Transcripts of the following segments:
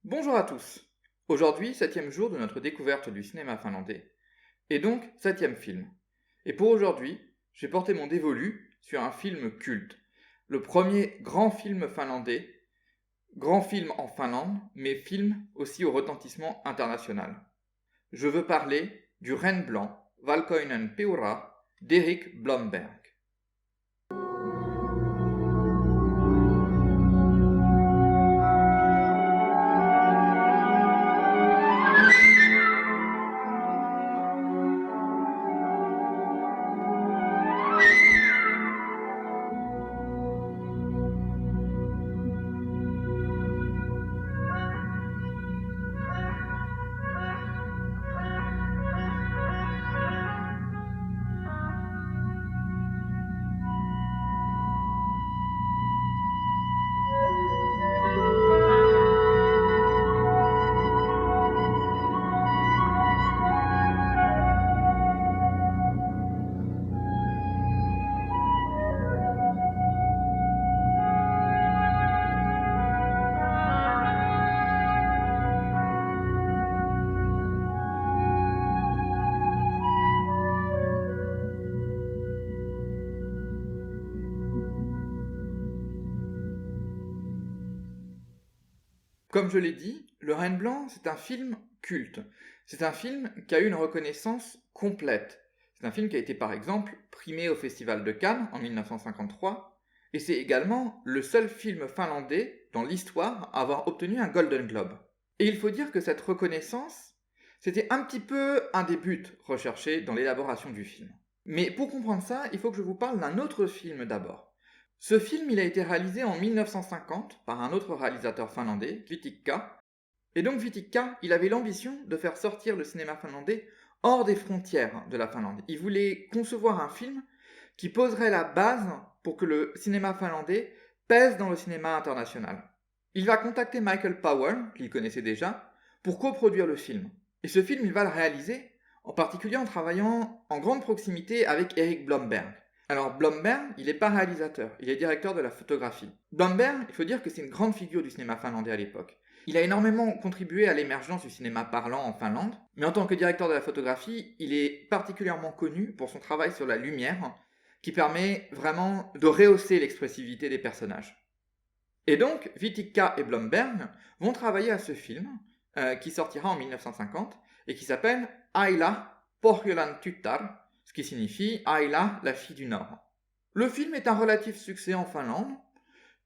Bonjour à tous. Aujourd'hui, septième jour de notre découverte du cinéma finlandais, et donc septième film. Et pour aujourd'hui, j'ai porté mon dévolu sur un film culte, le premier grand film finlandais, grand film en Finlande, mais film aussi au retentissement international. Je veux parler du Reine blanc, Valkoinen Peura, d'Eric Blomberg. Comme je l'ai dit, Le Reine blanc, c'est un film culte. C'est un film qui a eu une reconnaissance complète. C'est un film qui a été par exemple primé au Festival de Cannes en 1953, et c'est également le seul film finlandais dans l'histoire à avoir obtenu un Golden Globe. Et il faut dire que cette reconnaissance, c'était un petit peu un des buts recherchés dans l'élaboration du film. Mais pour comprendre ça, il faut que je vous parle d'un autre film d'abord. Ce film, il a été réalisé en 1950 par un autre réalisateur finlandais, Vitikka. Et donc Vitikka, il avait l'ambition de faire sortir le cinéma finlandais hors des frontières de la Finlande. Il voulait concevoir un film qui poserait la base pour que le cinéma finlandais pèse dans le cinéma international. Il va contacter Michael Powell, qu'il connaissait déjà, pour coproduire le film. Et ce film, il va le réaliser, en particulier en travaillant en grande proximité avec Eric Blomberg. Alors Blomberg, il n'est pas réalisateur, il est directeur de la photographie. Blomberg, il faut dire que c'est une grande figure du cinéma finlandais à l'époque. Il a énormément contribué à l'émergence du cinéma parlant en Finlande, mais en tant que directeur de la photographie, il est particulièrement connu pour son travail sur la lumière, qui permet vraiment de rehausser l'expressivité des personnages. Et donc, Vitikka et Blomberg vont travailler à ce film, qui sortira en 1950, et qui s'appelle Aila Pohjolan Tytär, ce qui signifie Ayla, la fille du Nord. Le film est un relatif succès en Finlande,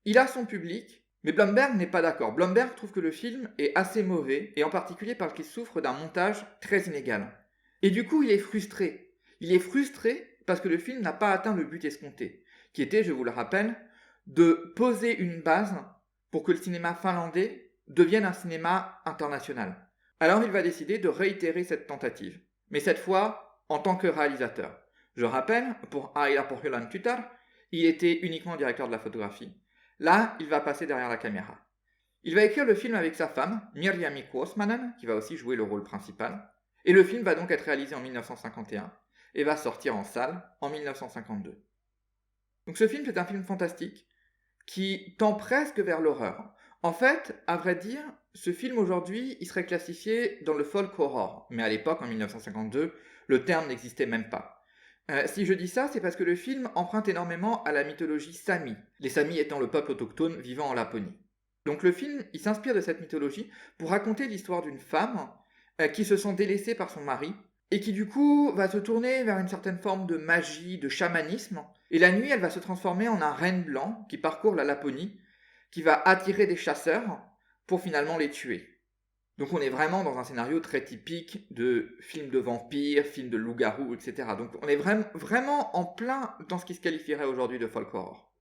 il a son public, mais Blomberg n'est pas d'accord. Blomberg trouve que le film est assez mauvais, et en particulier parce qu'il souffre d'un montage très inégal. Et du coup, il est frustré. Il est frustré parce que le film n'a pas atteint le but escompté, qui était, je vous le rappelle, de poser une base pour que le cinéma finlandais devienne un cinéma international. Alors il va décider de réitérer cette tentative, mais cette fois en tant que réalisateur. Je rappelle, pour Aila Pohjolan Tytär, il était uniquement directeur de la photographie. Là, il va passer derrière la caméra. Il va écrire le film avec sa femme, Mirjami Kuosmanen, qui va aussi jouer le rôle principal, et le film va donc être réalisé en 1951 et va sortir en salle en 1952. Donc ce film, c'est un film fantastique qui tend presque vers l'horreur. En fait, à vrai dire, ce film aujourd'hui, il serait classifié dans le folk horror, mais à l'époque, en 1952, le terme n'existait même pas. Si je dis ça, c'est parce que le film emprunte énormément à la mythologie Sami, les Samis étant le peuple autochtone vivant en Laponie. Donc le film, il s'inspire de cette mythologie pour raconter l'histoire d'une femme qui se sent délaissée par son mari et qui du coup va se tourner vers une certaine forme de magie, de chamanisme. Et la nuit, elle va se transformer en un renne blanc qui parcourt la Laponie, qui va attirer des chasseurs pour finalement les tuer. Donc on est vraiment dans un scénario très typique de film de vampires, film de loup-garou, etc. Donc on est vraiment en plein dans ce qui se qualifierait aujourd'hui de folk horror.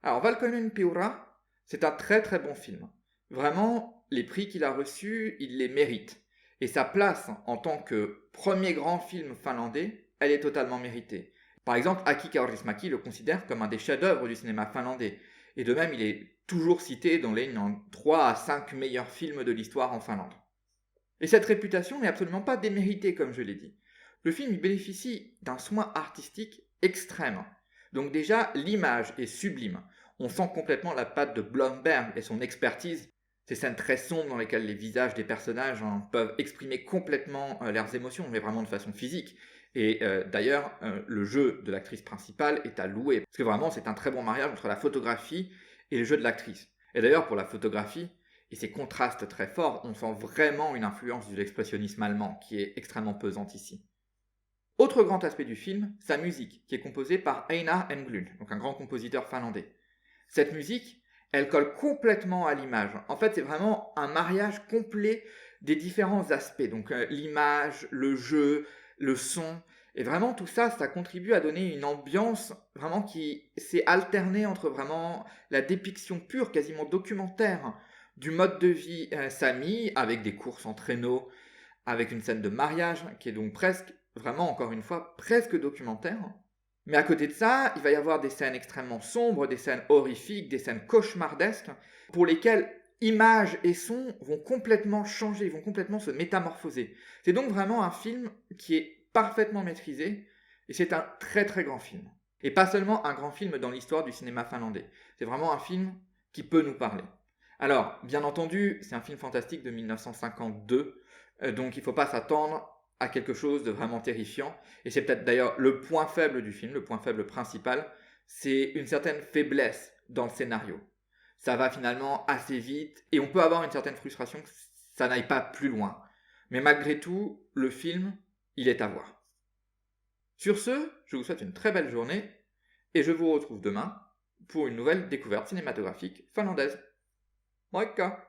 Alors Valkoinen Peura, c'est un très très bon film. Vraiment, les prix qu'il a reçus, il les mérite. Et sa place en tant que premier grand film finlandais, elle est totalement méritée. Par exemple, Aki Kaurismäki le considère comme un des chefs-d'œuvre du cinéma finlandais. Et de même, il est toujours cité dans les 3 à 5 meilleurs films de l'histoire en Finlande. Et cette réputation n'est absolument pas déméritée, comme je l'ai dit. Le film il bénéficie d'un soin artistique extrême. Donc déjà, l'image est sublime. On sent complètement la patte de Blomberg et son expertise. Ces scènes très sombres dans lesquelles les visages des personnages peuvent exprimer complètement leurs émotions, mais vraiment de façon physique. Et d'ailleurs, le jeu de l'actrice principale est à louer, parce que vraiment c'est un très bon mariage entre la photographie et le jeu de l'actrice. Et d'ailleurs pour la photographie, et ces contrastes très forts, on sent vraiment une influence de l'expressionnisme allemand, qui est extrêmement pesante ici. Autre grand aspect du film, sa musique, qui est composée par Einar Englund, donc un grand compositeur finlandais. Cette musique, elle colle complètement à l'image. En fait, c'est vraiment un mariage complet des différents aspects. Donc l'image, le jeu, le son. Et vraiment tout ça, ça contribue à donner une ambiance vraiment qui s'est alternée entre vraiment la dépiction pure, quasiment documentaire, du mode de vie sami, avec des courses en traîneau, avec une scène de mariage, qui est donc presque, vraiment encore une fois, presque documentaire. Mais à côté de ça, il va y avoir des scènes extrêmement sombres, des scènes horrifiques, des scènes cauchemardesques, pour lesquelles images et sons vont complètement changer, vont complètement se métamorphoser. C'est donc vraiment un film qui est parfaitement maîtrisé, et c'est un très très grand film. Et pas seulement un grand film dans l'histoire du cinéma finlandais, c'est vraiment un film qui peut nous parler. Alors, bien entendu, c'est un film fantastique de 1952, donc il ne faut pas s'attendre à quelque chose de vraiment terrifiant. Et c'est peut-être d'ailleurs le point faible du film, le point faible principal, c'est une certaine faiblesse dans le scénario. Ça va finalement assez vite et on peut avoir une certaine frustration que ça n'aille pas plus loin. Mais malgré tout, le film, il est à voir. Sur ce, je vous souhaite une très belle journée et je vous retrouve demain pour une nouvelle découverte cinématographique finlandaise. Moikka!